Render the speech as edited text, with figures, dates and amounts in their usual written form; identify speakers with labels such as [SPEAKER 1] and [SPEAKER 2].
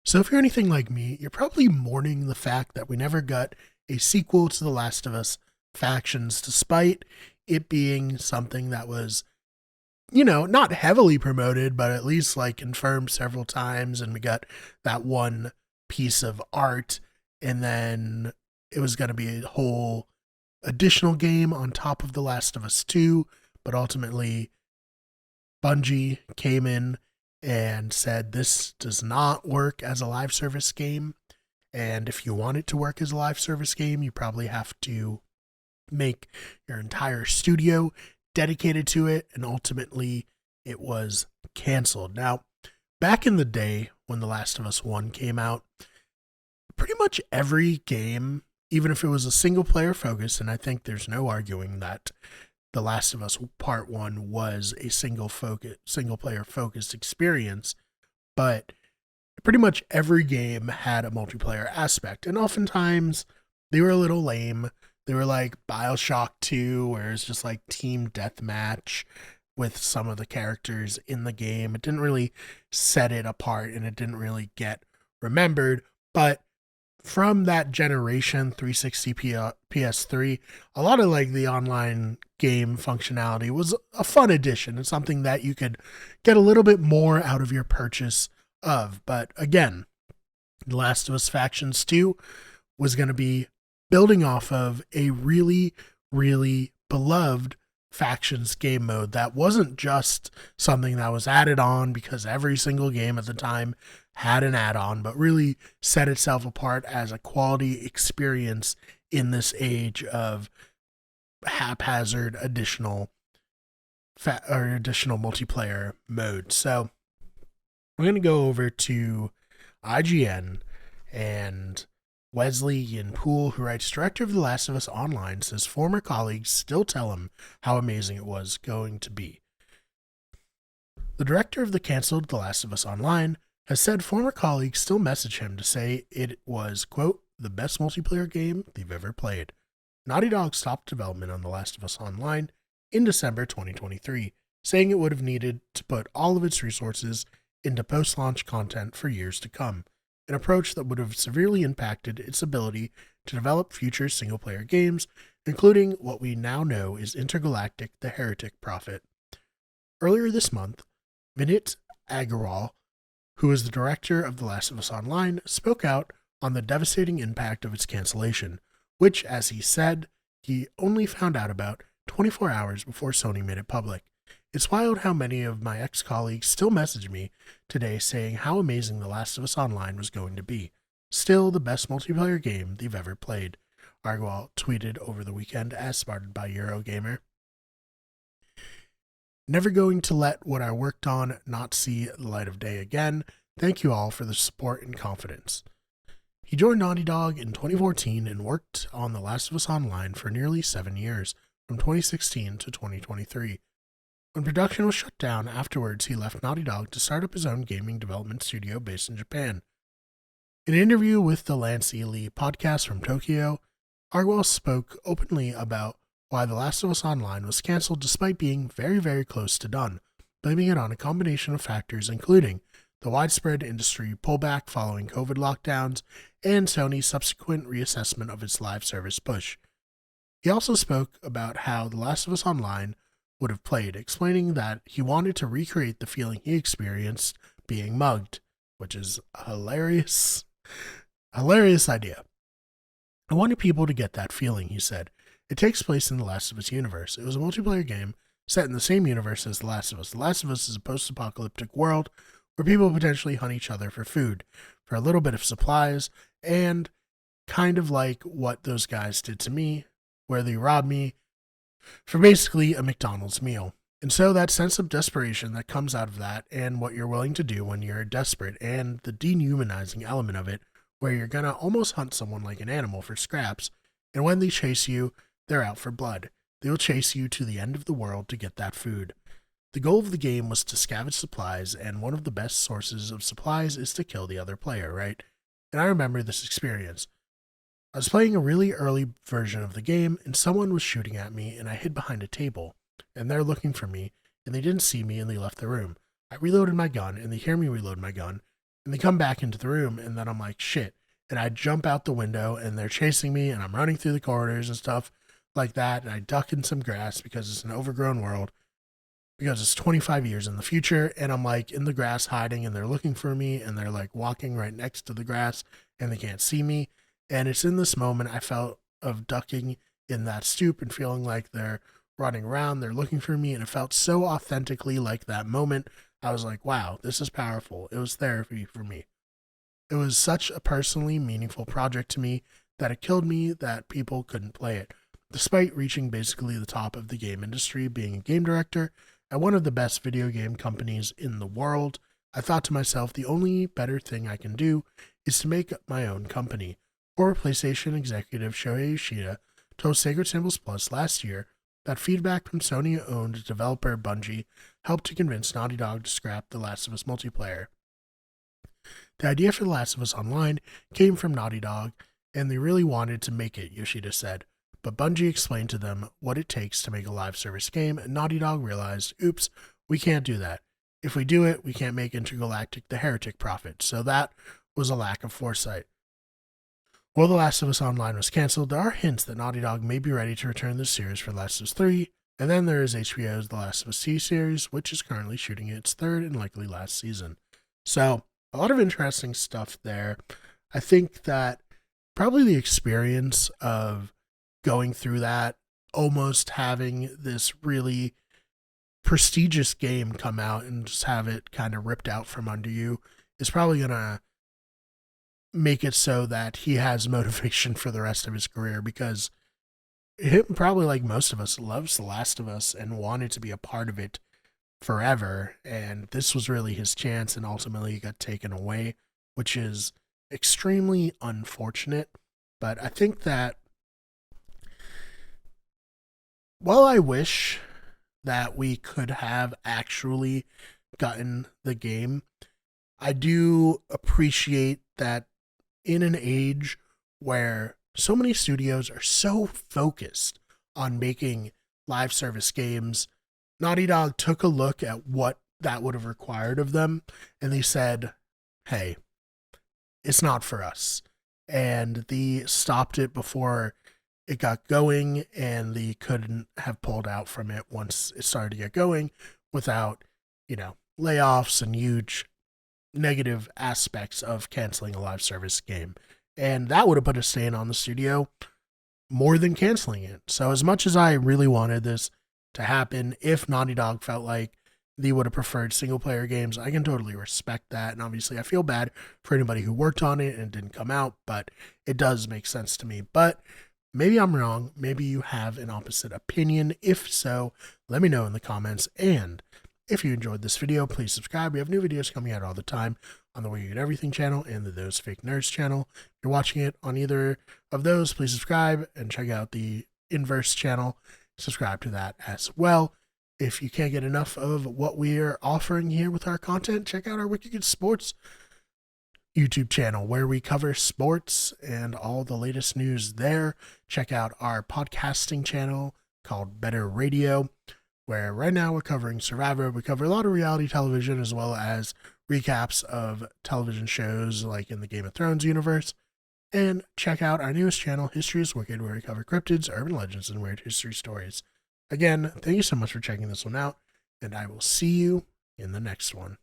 [SPEAKER 1] So, if you're anything like me, you're probably mourning the fact that we never got a sequel to The Last of Us Factions, despite it being something that was, not heavily promoted, but at least like confirmed several times. And we got that one piece of art, and then it was going to be a whole additional game on top of The Last of Us 2. But ultimately, Bungie came in and said this does not work as a live service game. And if you want it to work as a live service game, you probably have to make your entire studio dedicated to it. And ultimately, it was canceled. Now, back in the day when The Last of Us 1 came out, pretty much every game, even if it was a single player focus, and I think there's no arguing that The Last of Us Part 1 was a single player focused experience, but pretty much every game had a multiplayer aspect, and oftentimes they were a little lame. They were like BioShock 2, where it's just like team deathmatch with some of the characters in the game. It didn't really set it apart, and it didn't really get remembered, but from that generation, 360 PS3, a lot of like the online game functionality was a fun addition. It's something that you could get a little bit more out of your purchase of. But again, The Last of Us Factions 2 was going to be building off of a really, really beloved Factions game mode that wasn't just something that was added on because every single game at the time had an add-on, but really set itself apart as a quality experience in this age of haphazard additional multiplayer mode. So we're going to go over to IGN, and Wesley Yin Poole, who writes, director of The Last of Us Online, says former colleagues still tell him how amazing it was going to be. The director of the canceled The Last of Us Online has said former colleagues still message him to say it was, quote, the best multiplayer game they've ever played. Naughty Dog stopped development on The Last of Us Online in December 2023, saying it would have needed to put all of its resources into post-launch content for years to come, an approach that would have severely impacted its ability to develop future single-player games, including what we now know is Intergalactic: The Heretic Prophet. Earlier this month, Vinit Agarwal, who is the director of The Last of Us Online, spoke out on the devastating impact of its cancellation, which, as he said, he only found out about 24 hours before Sony made it public. It's wild how many of my ex-colleagues still message me today saying how amazing The Last of Us Online was going to be. Still the best multiplayer game they've ever played, Agarwal tweeted over the weekend, as spotted by Eurogamer. Never going to let what I worked on not see the light of day again. Thank you all for the support and confidence. He joined Naughty Dog in 2014 and worked on The Last of Us Online for nearly 7 years, from 2016 to 2023. When production was shut down afterwards, he left Naughty Dog to start up his own gaming development studio based in Japan. In an interview with the Lance Ely podcast from Tokyo, Agarwal spoke openly about why The Last of Us Online was cancelled despite being very, very close to done, blaming it on a combination of factors including the widespread industry pullback following COVID lockdowns and Sony's subsequent reassessment of its live service push. He also spoke about how The Last of Us Online would have played, explaining that he wanted to recreate the feeling he experienced being mugged, which is a hilarious idea. I wanted people to get that feeling, he said. It takes place in the Last of Us universe. It was a multiplayer game set in the same universe as The Last of Us. The Last of Us is a post-apocalyptic world where people potentially hunt each other for food, for a little bit of supplies, and kind of like what those guys did to me, where they robbed me for basically a McDonald's meal. And so that sense of desperation that comes out of that, and what you're willing to do when you're desperate, and the dehumanizing element of it, where you're gonna almost hunt someone like an animal for scraps, and when they chase you, they're out for blood. They will chase you to the end of the world to get that food. The goal of the game was to scavenge supplies, and one of the best sources of supplies is to kill the other player, right? And I remember this experience. I was playing a really early version of the game, and someone was shooting at me, and I hid behind a table, and they're looking for me, and they didn't see me, and they left the room. I reloaded my gun, and they hear me reload my gun, And they come back into the room, and then I'm like, shit. And I jump out the window, and they're chasing me, and I'm running through the corridors and stuff like that. And I duck in some grass because it's an overgrown world, because it's 25 years in the future. And I'm like in the grass hiding, and they're looking for me, and they're like walking right next to the grass, and they can't see me. And it's in this moment I felt of ducking in that stoop and feeling like they're running around, they're looking for me. And it felt so authentically like that moment. I was like, wow, this is powerful. It was therapy for me. It was such a personally meaningful project to me that it killed me that people couldn't play it. Despite reaching basically the top of the game industry, being a game director at one of the best video game companies in the world, I thought to myself, the only better thing I can do is to make my own company. Former PlayStation executive Shohei Yoshida told Sacred Symbols Plus last year that feedback from Sony-owned developer Bungie helped to convince Naughty Dog to scrap The Last of Us multiplayer. The idea for The Last of Us Online came from Naughty Dog, and they really wanted to make it, Yoshida said. But Bungie explained to them what it takes to make a live service game, and Naughty Dog realized, oops, we can't do that. If we do it, we can't make Intergalactic the Heretic profit. So that was a lack of foresight. While The Last of Us Online was cancelled, there are hints that Naughty Dog may be ready to return this series for Last of Us 3, and then there is HBO's The Last of Us series, which is currently shooting its third and likely last season. So, a lot of interesting stuff there. I think that probably the experience of going through that, almost having this really prestigious game come out and just have it kind of ripped out from under you, is probably going to make it so that he has motivation for the rest of his career, because him, probably like most of us, loves The Last of Us and wanted to be a part of it forever, and this was really his chance, and ultimately it got taken away, which is extremely unfortunate. But I think that while I wish that we could have actually gotten the game, I do appreciate that in an age where so many studios are so focused on making live service games, Naughty Dog took a look at what that would have required of them, and they said, hey, it's not for us. And they stopped it before it got going, and they couldn't have pulled out from it once it started to get going without, layoffs and huge negative aspects of canceling a live service game. And that would have put a stain on the studio more than canceling it. So as much as I really wanted this to happen, if Naughty Dog felt like they would have preferred single player games, I can totally respect that. And obviously I feel bad for anybody who worked on it and it didn't come out, but it does make sense to me. But maybe I'm wrong. Maybe you have an opposite opinion. If so, let me know in the comments. And if you enjoyed this video, please subscribe. We have new videos coming out all the time on the Where You Get Everything channel and the Those Fake Nerds channel. If you're watching it on either of those, please subscribe and check out the Inverse channel. Subscribe to that as well. If you can't get enough of what we are offering here with our content, check out our Wicked Good Sports YouTube channel, where we cover sports and all the latest news there. Check out our podcasting channel called Better Radio, where right now we're covering Survivor. We cover a lot of reality television as well as recaps of television shows like in the Game of Thrones universe. And check out our newest channel, History is Wicked, where we cover cryptids, urban legends, and weird history stories. Again, thank you so much for checking this one out, and I will see you in the next one.